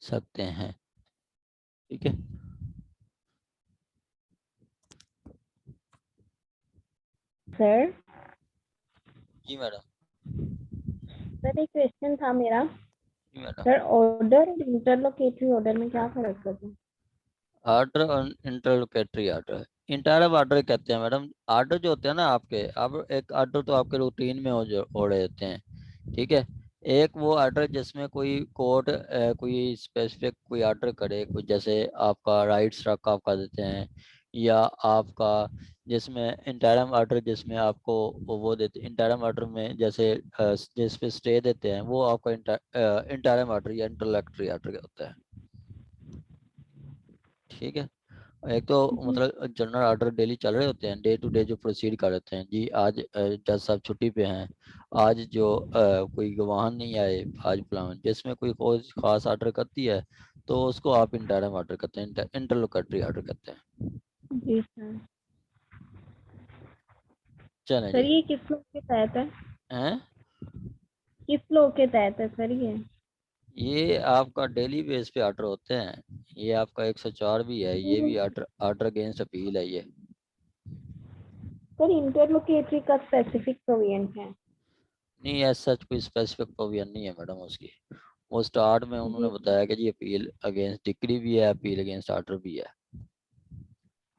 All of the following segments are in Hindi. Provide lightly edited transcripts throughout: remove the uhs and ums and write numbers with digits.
सकते हैं। ठीक है, सर जी मैडम। सर एक क्वेश्चन था मेरा। जी मैडम। सर ऑर्डर और इंटरलोकेटरी ऑर्डर में क्या फर्क होता है? आर्डर और इंटरलोकेटरी आर्डर, इंटरम आर्डर कहते हैं मैडम। आर्डर जो होते हैं ना आपके, अब एक आर्डर तो आपके रूटीन में हो रहे होते हैं। ठीक है, एक वो आर्डर जिसमें कोई कोर्ट कोई स्पेसिफिक कोई आर्डर करे, कोई जैसे आपका राइट्स रख आप कर देते हैं, या आपका जिसमें इंटरम आर्डर जिसमें आपको वो देते, इंटरम आर्डर में जैसे जिस पे स्टे देते हैं, वो आपका इंटरम आर्डर या इंटरलोकेटरी आर्डर होता है। ठीक है, एक तो जी मतलब जनरल ऑर्डर डेली चल रहे होते हैं, डे टू डे जो प्रोसीड कर रहे हैं जी। आज जज साहब छुट्टी पे हैं, आज जो कोई गवाह नहीं आए, आज प्लान जिसमें कोई खास ऑर्डर करती है, तो उसको आप इंटरम ऑर्डर करते हैं, इंटरलोकेटरी ऑर्डर करते हैं। जी सर। चलें सर जी। ये किस लोग के तहत है? हैं, किस लोग के तहत है सर ये? ये आपका डेली बेस पे ऑर्डर होते हैं। ये आपका 104 भी है, ये भी ऑर्डर ऑर्डर अगेंस्ट अपील है ये। सर इंटरलोकेटरी का स्पेसिफिक प्रोविजन है? नहीं, ऐसा सच कोई स्पेसिफिक प्रोविजन नहीं है मैडम उसकी। वो स्टार्ट में उन्होंने जी बताया कि जी अपील अगेंस्ट डिक्री भी है, अपील अगेंस्ट ऑर्डर भी है।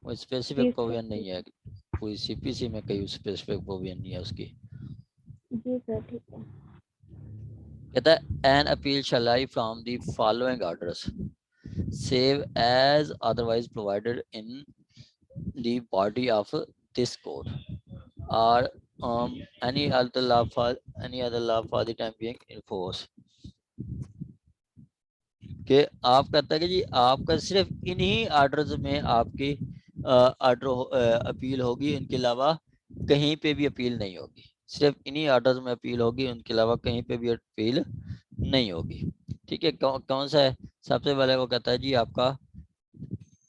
वो स्पेसिफिक जी सर। प्रोविजन नहीं है, कोई सीपीसी में कोई स्पेसिफिक प्रोविजन नहीं है उसकी। जी सर ठीक है। कहता है an appeal shall lie from the following orders save as otherwise provided in the body of this code और any other law for any other law for the time being in force। कि आप कहता है कि जी आपका सिर्फ इन्हीं आर्डर्स में आपकी आर्डर अपील होगी, इनके अलावा कहीं पे भी अपील नहीं होगी। सिर्फ इन्हीं आर्डर्स में अपील होगी, उनके अलावा कहीं पे भी अपील नहीं होगी। ठीक है, कौन सा है? सबसे पहले वो कहता है जी आपका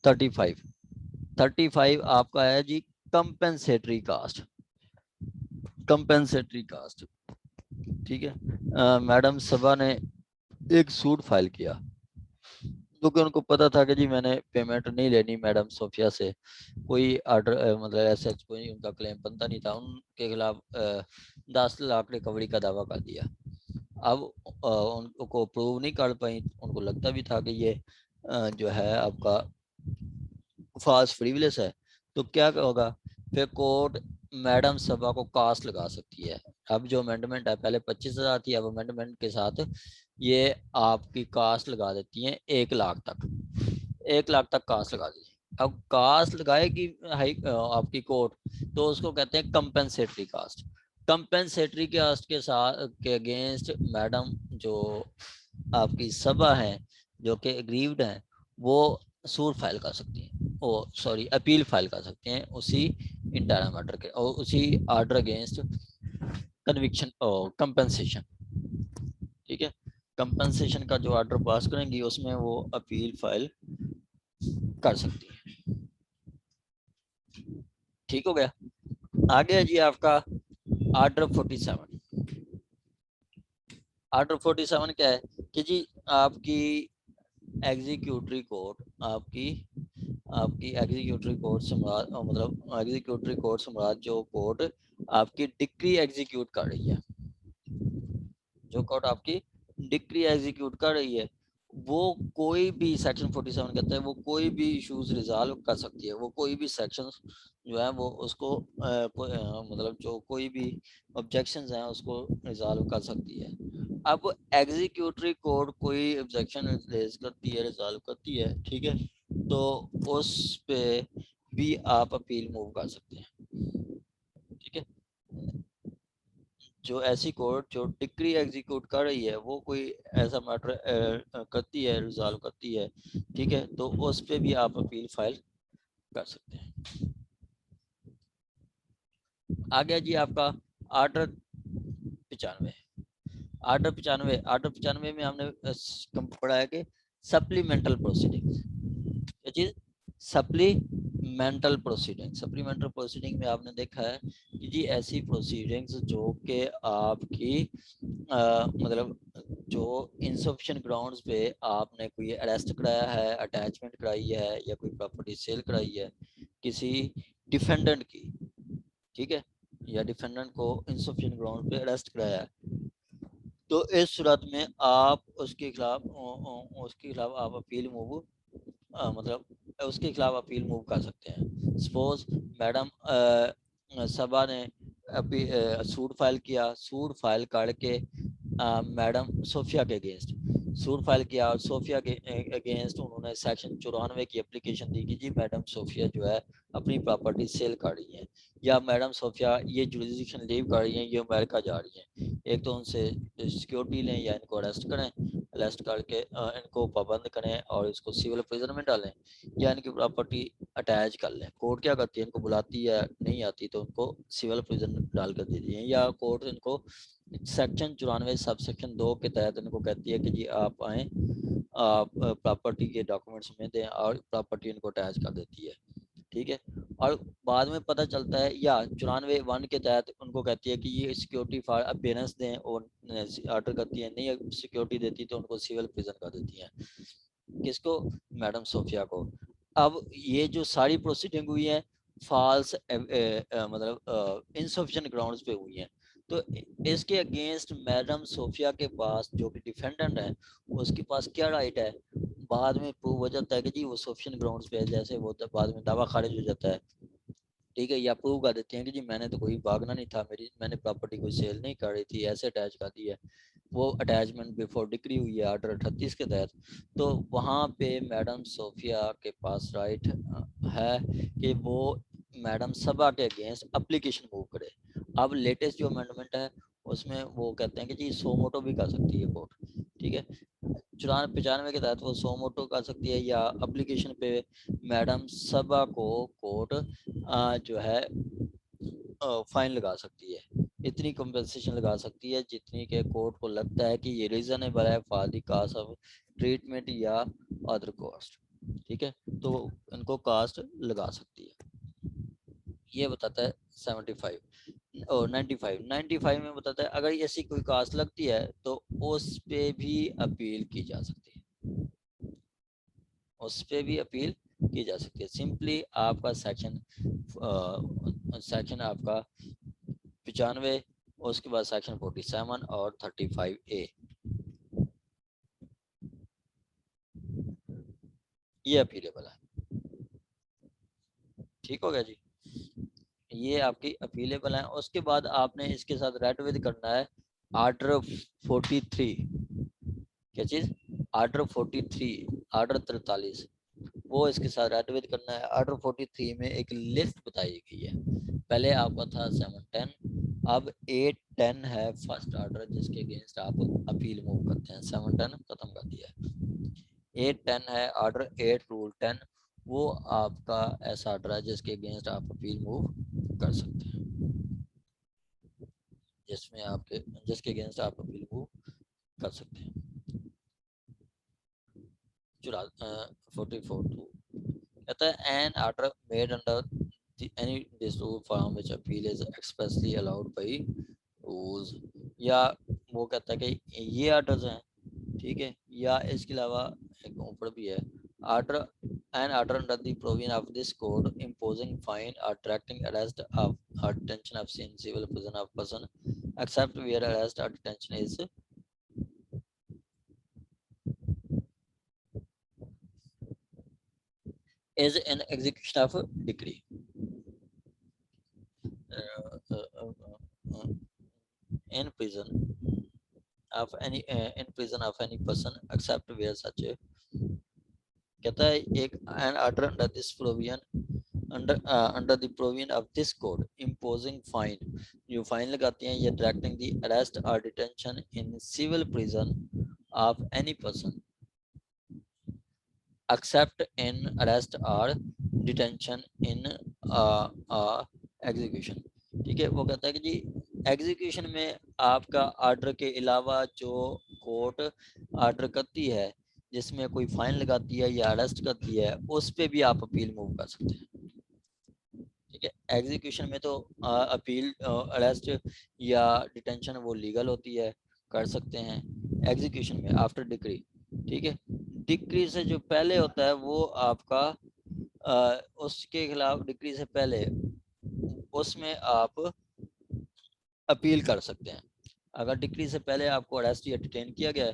35। 35 आपका है जी कंपेंसेटरी कास्ट। Compensatory cost. ठीक है, मैडम सभा ने एक सूट फाइल किया, क्योंकि उनको पता था कि जी मैंने पेमेंट नहीं लेनी मैडम सोफिया से, कोई ऑर्डर मतलब ऐसा कोई उनका क्लेम बनता नहीं था, उनके खिलाफ 10 लाख रिकवरी का दावा कर दिया। अब उनको प्रूव नहीं कर पाई, उनको लगता भी था कि ये जो है आपका फास्ट फ्रीविलेस है। तो क्या होगा फिर? कोर्ट मैडम सभा को कास्ट लगा सकती है। अब जो अमेंडमेंट है, पहले 25,000 थी, अब अमेंडमेंट के साथ ये आपकी कास्ट लगा देती है 1 लाख तक। 1 लाख तक कास्ट लगा दी। अब कास्ट लगाएगी हाई आपकी कोर्ट, तो उसको कहते हैं कंपेंसेटरी कास्ट। कंपेंसेटरी कास्ट के साथ के अगेंस्ट मैडम जो आपकी सभा है, जो कि एग्रीव्ड है, वो सूट फाइल कर सकती हैं, ओ सॉरी अपील फाइल कर सकते हैं उसी इंटरम ऑर्डर के और उसी ऑर्डर अगेंस्ट कन्विक्शन और कंपेंसेशन। ठीक है, कंपेंसेशन का जो ऑर्डर पास करेंगी उसमें वो अपील फाइल कर सकती है। ठीक हो गया। आगे है जी आपका ऑर्डर 47। ऑर्डर 47 क्या है कि जी आपकी एग्जीक्यूटरी कोर्ट, आपकी आपकी एग्जीक्यूटरी कोर्ट सम्राट मतलब एग्जीक्यूटरी कोर्ट सम्राट जो कोर्ट आपकी डिक्री एग्जीक्यूट कर रही है, जो कोर्ट आपकी डिक्री एग्जीक्यूट कर रही है, वो कोई भी सेक्शन 47 कहता है वो कोई भी इश्यूज रिजॉल्व कर सकती है। वो कोई भी सेक्शन जो है वो उसको मतलब जो कोई भी ऑब्जेक्शंस हैं उसको रिजॉल्व कर सकती है। अब एग्जीक्यूटरी कोर्ट कोई ऑब्जेक्शन रेज करती है, रिजॉल्व करती है, ठीक है, तो उस पे भी आप अपील मूव कर सकते हैं। ठीक है, जो ऐसी कोर्ट जो डिक्री एग्जीक्यूट कर रही है, वो कोई ऐसा मैटर करती है, रिजॉल्व करती है, ठीक है, तो उस पे भी आप अपील फाइल कर सकते हैं। आ गया जी आपका ऑर्डर 95। ऑर्डर 95 में हमने पढ़ा है कि सप्लीमेंटल प्रोसीडिंग, क्या चीज? सप्लीमेंटल प्रोसीडिंग में आपने देखा है कि जी ऐसी प्रोसीडिंग्स जो कि आपकी मतलब जो इंसफिशिएंट ग्राउंड्स पे आपने कोई अरेस्ट कराया है, अटैचमेंट कराई है या कोई प्रॉपर्टी सेल कराई है किसी डिफेंडेंट की, ठीक है, या डिफेंडेंट को इंसफिशिएंट ग्राउंड पे अरेस्ट कराया है, तो इस सूरत में आप उसके खिलाफ आप अपील मूव मतलब उसके खिलाफ अपील मूव कर सकते हैं। सपोज मैडम सभा ने अभी सूट फाइल किया, सूट फाइल करके मैडम सोफिया के अगेंस्ट सूट फाइल किया और सोफिया के अगेंस्ट उन्होंने सेक्शन 94 की एप्लीकेशन दी कि जी मैडम सोफिया जो है अपनी प्रॉपर्टी सेल कर रही है, या मैडम सोफिया ये जुरिडिक्शन लीव कर रही है, ये अमेरिका जा रही है। एक तो उनसे सिक्योरिटी लें या इनको अरेस्ट करें, अरेस्ट करके इनको पाबंद करें और इसको सिविल प्रिजन में डालें, या इनकी प्रॉपर्टी अटैच कर लें। कोर्ट क्या करती है, इनको बुलाती है, नहीं आती तो उनको सिविल प्रिजन डाल कर देती है, या कोर्ट इनको सेक्शन 94 सब सेक्शन 2 के तहत इनको कहती है कि जी आप आए, आप प्रॉपर्टी के डॉक्यूमेंट्स में दें, और प्रॉपर्टी इनको अटैच कर देती है, ठीक है। और बाद में पता चलता है या 94(1) के तहत उनको कहती है कि ये सिक्योरिटी फॉर अपेयरेंस दें, और ऑर्डर करती है, नहीं सिक्योरिटी देती तो उनको सिविल प्रिजन कर देती है। किसको, मैडम सोफिया को। अब ये जो सारी प्रोसीडिंग हुई है फॉल्स मतलब इनसफिशिएंट ग्राउंड्स पे हुई है, तो इसके अगेंस्ट मैडम सोफिया के पास जो कि डिफेंडेंट है उसके पास क्या राइट है, बाद में प्रूव हो जाता है कि जी वो सफिशिएंट ग्राउंड्स पे है, जैसे वो बाद में दावा खारिज हो जाता है, ठीक है, या प्रूव कर देते हैं कि जी मैंने तो कोई भागना नहीं था, मैंने प्रॉपर्टी कोई सेल नहीं कर रही थी, ऐसे अटैच कर दी है, वो अटैचमेंट बिफोर डिक्री हुई है ऑर्डर 38 के तहत, तो वहाँ पे मैडम सोफिया के पास राइट है कि वो मैडम सबा के अगेंस्ट एप्लीकेशन मूव करे। अब लेटेस्ट जो अमेंडमेंट है उसमें वो कहते हैं कि जी सो मोटो भी कर सकती है कोर्ट, ठीक है, 95 के तहत वो सो मोटो कर सकती है, या एप्लीकेशन पे मैडम सबा को कोर्ट जो है फाइन लगा सकती है, इतनी कंपनसेशन लगा सकती है जितनी के कोर्ट को लगता है कि ये रीजनेबल है for the cost of treatment या अदर कॉस्ट, ठीक है, तो इनको कास्ट लगा सकती है। ये बताता है 75 और 95 में बताता है अगर ऐसी कोई कास्ट लगती है तो उस पे भी अपील की जा सकती है, उस पे भी अपील की जा सकती है। सिंपली आपका सेक्शन आपका 95, उसके बाद सेक्शन 47 और 35A, ये अपीलेबल है। ठीक हो गया जी, ये आपकी अपीलेबल है। उसके बाद आपने इसके साथ रेट विद करना है आर्डर 43, क्या चीज, आर्डर 43, आर्डर 43, वो इसके साथ रेट विद करना है। आर्डर 43 में एक लिस्ट बताई गई है, पहले आपका था 710, अब 810 है फर्स्ट ऑर्डर जिसके अगेंस्ट आप अपील मूव करते हैं, 710 खत्म कर दिया है। 810 है ऑर्डर 8 रूल 10, वो आपका ऐसा ऑर्डर है जिसके अगेंस्ट आप अपील मूव कर सकते हैं, जिसके अगेंस्ट आप अपील मूव कर सकते हैं। 44 कहता है an order made under any this rule from which appeal is expressly allowed by rules, या वो कहता है कि ये ऑर्डर्स हैं, ठीक है, या इसके अलावा एक ऊपर भी है order an order under the provision of this code imposing fine or directing arrest of or detention of in civil prison of person except where arrest or detention is an execution of decree in prison of any in prison of any person except where such a, कहता है एक an order under this provision under the provision of this code imposing fine, जो फाइन लगाते हैं या directing the arrest or detention in civil prison of any person except in arrest or detention in execution, ठीक है। वो कहता है कि जी एग्जीक्यूशन में आपका ऑर्डर के अलावा जो कोर्ट ऑर्डर करती है जिसमें कोई फाइन लगाती है या अरेस्ट करती है, उस पे भी आप अपील मूव कर सकते हैं। ठीक है, एग्जीक्यूशन में तो अपील, अरेस्ट या डिटेंशन वो लीगल होती है, कर सकते हैं। एग्जीक्यूशन में आफ्टर डिक्री, ठीक है, डिक्री से जो पहले होता है वो आपका उसके खिलाफ डिक्री से पहले उसमें आप अपील कर सकते हैं। अगर डिक्री से पहले आपको अरेस्ट या डिटेन किया गया है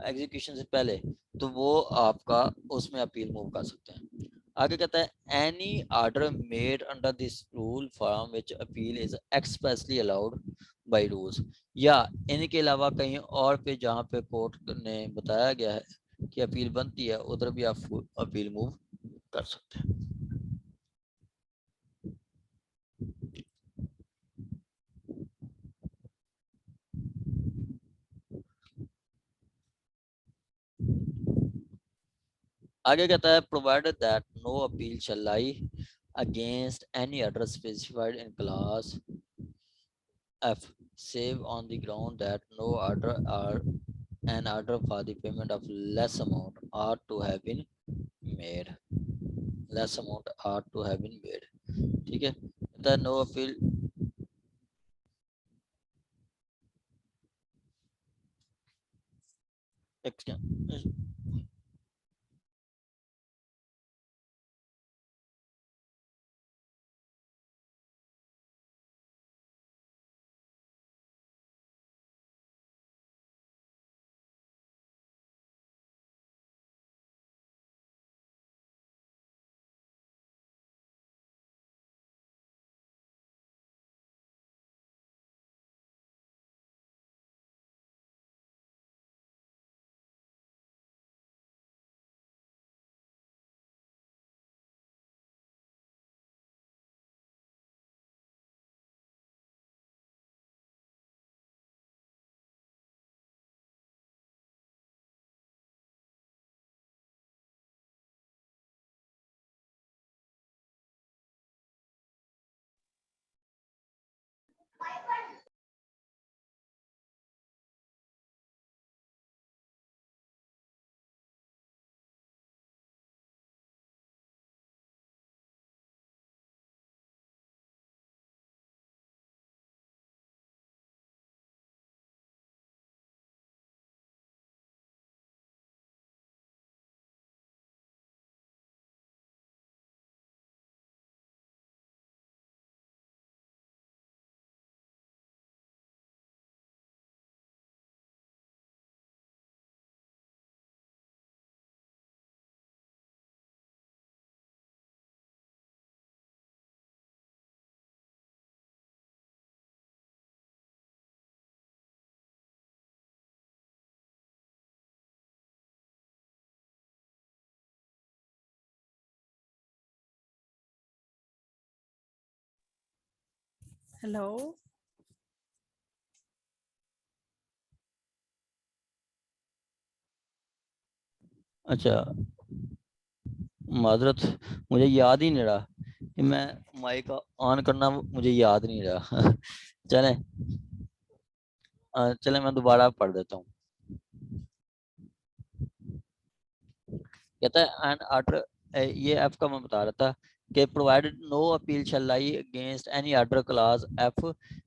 एग्जीक्यूशन से पहले, तो वो आपका उसमें अपील मूव कर सकते हैं। आगे कहता है any order made under this rule from which appeal is expressly allowed by rules, या इनके अलावा कहीं और पे जहाँ पे कोर्ट ने बताया गया है कि अपील बनती है, उधर भी आप अपील मूव कर सकते हैं। आगे कहता है provided that no appeal shall lie against any order specified in class F, save on the ground that no order or an order for the payment of less amount ought to have been made. Less amount ought to have been made. ठीक है, कहता है नो अपील, Hello. अच्छा माजरत, मुझे याद ही नहीं रहा कि मैं माइक ऑन करना, मुझे याद नहीं रहा। चलें, चलें मैं दोबारा पढ़ देता हूँ। कहता है एंड ऑर्डर, ये एफ का मैं बता रहा था कि provided no appeal shall lie against any order clause F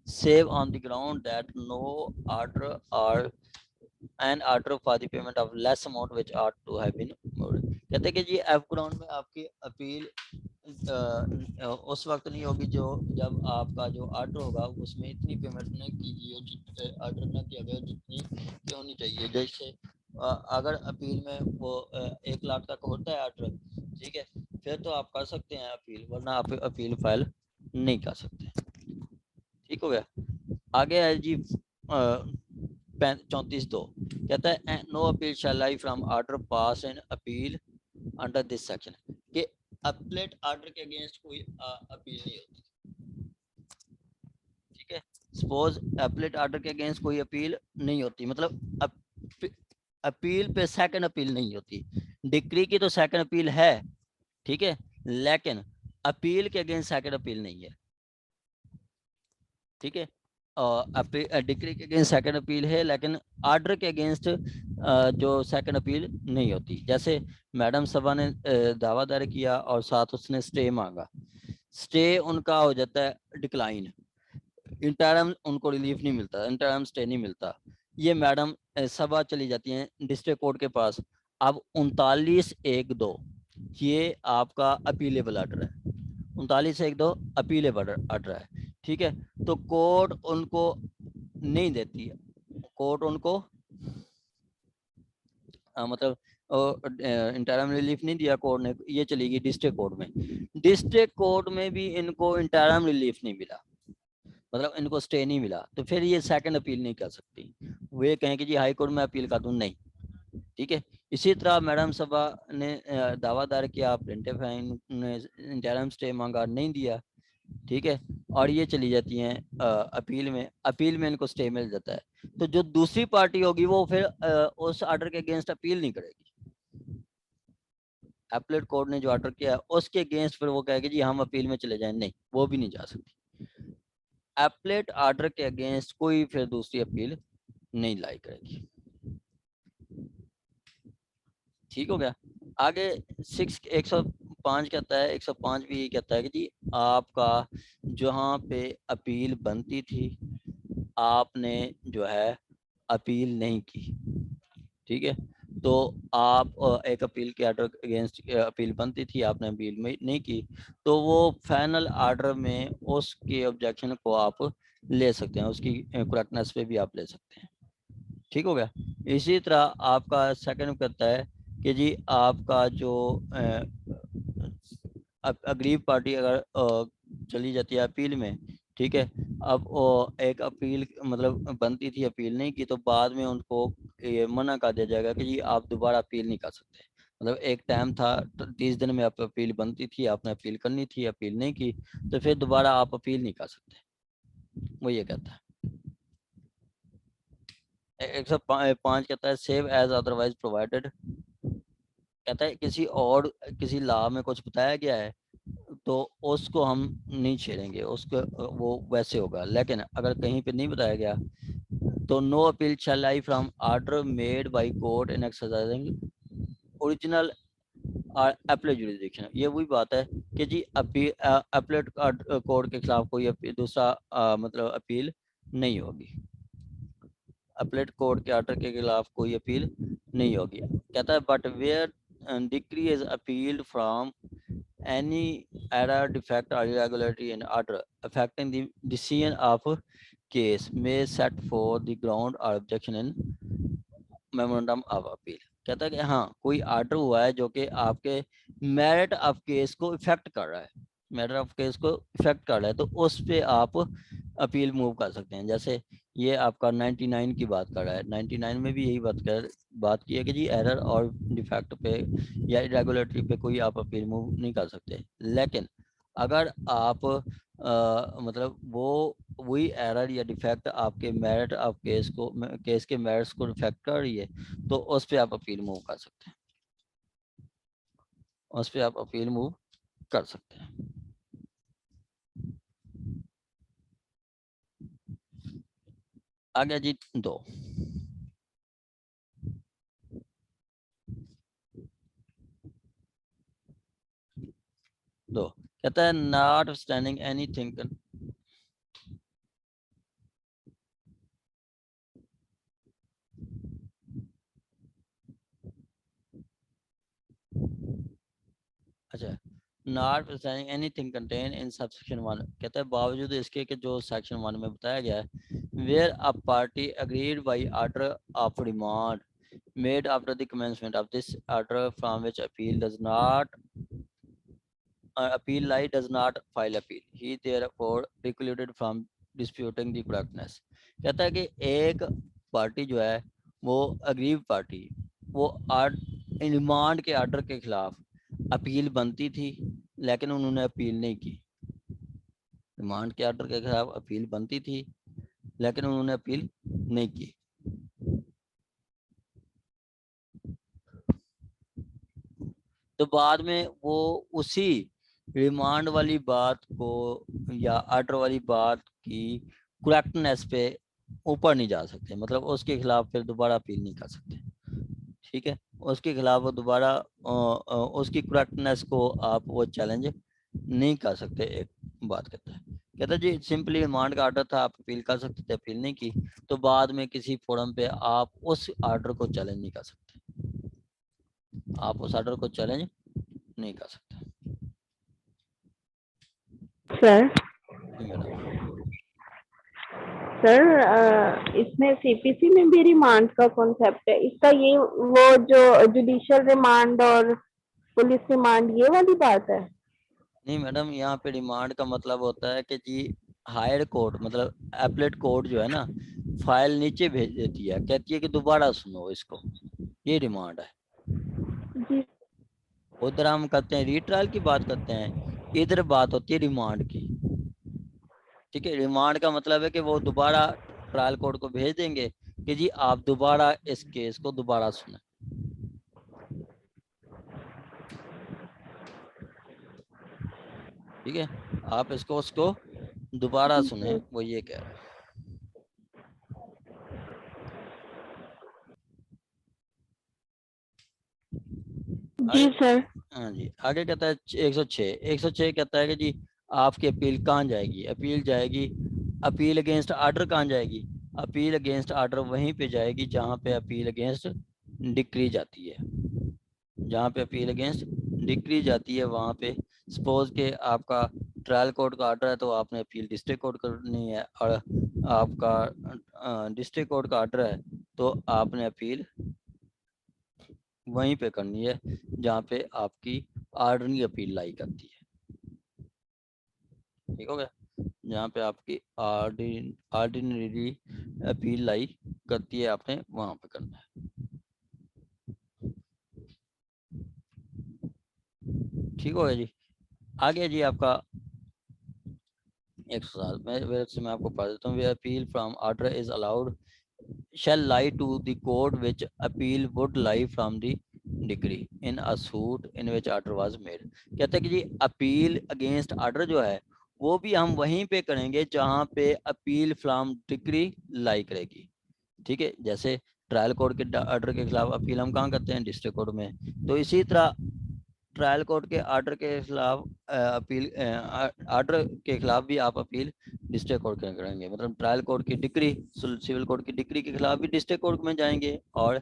save on the ground that no order or an order for the payment of less amount which ought to have been moved। कहते हैं कि जी एफ ग्राउंड में आपकी अपील उस वक्त नहीं होगी जो जब आपका जो ऑर्डर होगा उसमें इतनी पेमेंट नहीं की गई हो, ऑर्डर ना किया गया जितनी की होनी चाहिए। जैसे अगर अपील में वो 1 लाख तक होता है ऑर्डर, ठीक है, फिर तो आप कर सकते हैं अपील, वरना आप अपील फाइल नहीं कर सकते। ठीक हो गया। आगे है जी 34(2) कहता है no appeal shall lie from order pass in appeal under this section, कि अपीलेट ऑर्डर के अगेंस्ट कोई अपील नहीं होती। ठीक है, सपोज अपीलेट ऑर्डर के अगेंस्ट कोई अपील नहीं होती, मतलब अपील पे सेकंड अपील नहीं होती। डिक्री की तो सेकंड अपील है, ठीक है, लेकिन अपील के अगेंस्ट सेकंड अपील नहीं है। ठीक है, डिक्री के अगेंस्ट सेकंड अपील है, लेकिन आर्डर के अगेंस्ट जो सेकंड अपील नहीं होती। जैसे मैडम सभा ने दावा दायर किया और साथ उसने स्टे मांगा, स्टे उनका हो जाता है डिक्लाइन, इंटरम उनको रिलीफ नहीं मिलता, इंटरम स्टे नहीं मिलता। ये मैडम सभा चली जाती हैं डिस्ट्रिक्ट कोर्ट के पास। अब 39(1)(2) ये आपका अपीलेबल आर्डर है, 39(1)(2) अपीलेबल आर्डर है, ठीक है। तो कोर्ट उनको नहीं देती है, कोर्ट उनको मतलब इंटरम रिलीफ नहीं दिया कोर्ट ने, ये चली गई डिस्ट्रिक्ट कोर्ट में। डिस्ट्रिक्ट कोर्ट में भी इनको इंटरम रिलीफ नहीं मिला, मतलब इनको स्टे नहीं मिला, तो फिर ये सेकंड अपील नहीं कर सकती। वो ये कहें कि जी हाई कोर्ट में अपील कर दूं, नहीं, ठीक है। इसी तरह मैडम सभा ने दावा दायर किया, प्रिंटिव फाइन ने इंटरम स्टे मांगा, नहीं दिया, ठीक है, और ये चली जाती हैं अपील में, अपील में इनको स्टे मिल जाता है। तो जो दूसरी पार्टी होगी वो फिर उस आर्डर के अगेंस्ट अपील नहीं करेगी। एपलेट कोर्ट ने जो ऑर्डर किया है उसके अगेंस्ट फिर वो कहेगी जी हम अपील में चले जाएं, नहीं, वो भी नहीं जा सकती। एपलेट ऑर्डर के अगेंस्ट कोई फिर दूसरी अपील नहीं लाई करेगी। ठीक हो गया। आगे 105 कहता है, 105 भी कहता है कि जी आपका जहाँ पे अपील बनती थी आपने जो है अपील नहीं की, ठीक है। तो आप एक अपील के ऑर्डर अगेंस्ट अपील बनती थी, आपने अपील में नहीं की, तो वो फाइनल ऑर्डर में उसके ऑब्जेक्शन को आप ले सकते हैं, उसकी करेक्टनेस पे भी आप ले सकते हैं। ठीक हो गया। इसी तरह आपका सेकंड कहता है कि जी आपका जो अग्रीव पार्टी अगर चली जाती है अपील में, ठीक है, अब एक अपील मतलब बनती थी, अपील नहीं की, तो बाद में उनको ये मना कर दिया जाएगा कि जी आप दोबारा अपील नहीं कर सकते। मतलब एक टाइम था 30 दिन में आप अपील बनती थी, आपने अपील करनी थी, अपील नहीं की, तो फिर दोबारा आप अपील नहीं कर सकते, वो ये कहता है। 105 कहता है सेव एज अदरवाइज प्रोवाइडेड, कहता है किसी लॉ में कुछ बताया गया है तो उसको हम नहीं छेड़ेंगे, उसको वो वैसे होगा। लेकिन अगर कहीं पे नहीं बताया गया तो no appeal shall lie from order made by court in exercising original appellate jurisdiction. ये वही बात है कि जी एप्लेट कोर्ट के खिलाफ कोई दूसरा मतलब अपील नहीं होगी, अपीलेट कोर्ट के ऑर्डर के खिलाफ कोई अपील नहीं होगी। कहता है but where decree is appealed from any error, defect or irregularity in order affecting the decision of case may set for the ground or objection in memorandum of appeal। कहता है कि हाँ कोई आर्डर हुआ है जो कि आपके मेरिट ऑफ केस को इफेक्ट कर रहा है, मेरिट ऑफ केस को इफेक्ट कर रहा है, तो उस पे आप अपील मूव कर सकते हैं। जैसे ये आपका 99 की बात कर रहा है, 99 में भी यही बात की है कि जी एरर और डिफेक्ट पे या इरेगुलरिटी पे कोई आप अपील मूव नहीं कर सकते। लेकिन अगर आप मतलब वो वही एरर या डिफेक्ट आपके मेरिट ऑफ केस के मेरिट्स को इफेक्ट कर रही है, तो उस पर आप अपील मूव कर सकते हैं, उस पर आप अपील मूव कर सकते हैं। आ गया जी दो कहता है नॉट स्टैंडिंग एनीथिंग, अच्छा, not standing anything contain in subsection 1, कहता है बावजूद इसके कि जो सेक्शन 1 में बताया गया है, where a party aggrieved by order of remand made after the commencement of this order from which appeal does not appeal lie does not file appeal, he therefore precluded from disputing the correctness। कहता है कि एक पार्टी जो है वो अग्रीव पार्टी, वो रिमांड के आर्डर के खिलाफ अपील बनती थी लेकिन उन्होंने अपील नहीं की, रिमांड के आर्डर के खिलाफ अपील बनती थी लेकिन उन्होंने अपील नहीं की। तो बाद में वो उसी रिमांड वाली बात को या आर्डर वाली बात की करेक्टनेस पे ऊपर नहीं जा सकते, मतलब उसके खिलाफ फिर दोबारा अपील नहीं कर सकते। ठीक है, उसके खिलाफ वो दोबारा उसकी करेक्टनेस को आप वो चैलेंज नहीं कर सकते। एक बात कहता है जी सिंपली रिमांड का ऑर्डर था, आप अपील कर सकते थे, अपील नहीं की, तो बाद में किसी फोरम पे आप उस ऑर्डर को चैलेंज नहीं कर सकते, आप उस ऑर्डर को चैलेंज नहीं कर सकते। सर जी मैडम। सर इसमें सीपीसी में भी रिमांड का कॉन्सेप्ट है इसका, ये वो जो जुडिशियल रिमांड और पुलिस रिमांड ये वाली बात है? नहीं मैडम, यहाँ पे रिमांड का मतलब होता है कि जी हायर कोर्ट मतलब एपलेट कोर्ट जो है ना, फाइल नीचे भेज देती है, कहती है कि दोबारा सुनो इसको, ये रिमांड है। जी उधर हम करते हैं रीट्रायल की बात करते हैं, इधर बात होती है रिमांड की। ठीक है, रिमांड का मतलब है कि वो दोबारा ट्रायल कोर्ट को भेज देंगे कि जी आप दोबारा इस केस को दोबारा सुने। ठीक है, आप इसको उसको दोबारा सुने, वो ये कह रहा है। जी आगे, सर। हाँ जी, आगे कहता है 106 कहता है कि जी आपकी अपील कहाँ जाएगी, अपील जाएगी, अपील अगेंस्ट आर्डर कहाँ जाएगी, अपील अगेंस्ट आर्डर वहीं पे जाएगी जहाँ पे अपील अगेंस्ट डिक्री जाती है, जहाँ पे अपील अगेंस्ट डिक्री जाती है वहाँ पे सपोज के आपका ट्रायल कोर्ट का आर्डर है तो आपने अपील डिस्ट्रिक्ट कोर्ट करनी है, और आपका डिस्ट्रिक्ट कोर्ट का आर्डर है तो आपने अपील वहीं पे करनी है जहाँ पे आपकी आर्डनरी अपील लाई करती है। ठीक हो गया, जहाँ पे आपकी आर्डिनरी अपील लाई करती है आपने वहां पे करना है। ठीक हो गया जी। आगे जी आपका 107 मैं आपको पढ़ देता हूँ। वे appeal from order is allowed shall lie to the court which appeal would lie from the decree in a suit in which order was made। कहते हैं कि जी अपील अगेंस्ट ऑर्डर जो है वो भी हम वहीं पे करेंगे जहां पे अपील फ्रॉम डिक्री लाई करेगी। ठीक है, जैसे ट्रायल कोर्ट के ऑर्डर के खिलाफ अपील हम कहाँ करते हैं, डिस्ट्रिक्ट कोर्ट में, तो इसी तरह ट्रायल कोर्ट के ऑर्डर के खिलाफ अपील ऑर्डर के खिलाफ भी आप अपील डिस्ट्रिक्ट कोर्ट में करेंगे, मतलब ट्रायल कोर्ट की डिक्री सिविल कोर्ट की डिक्री के खिलाफ भी डिस्ट्रिक्ट कोर्ट में जाएंगे, और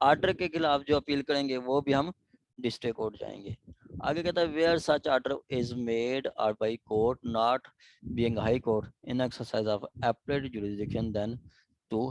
ऑर्डर के खिलाफ जो अपील करेंगे वो भी हम डिस्ट्रिक्ट कोर्ट जाएंगे। आगे कहता है where such order is made और by court not being high court in exercise of appellate jurisdiction then to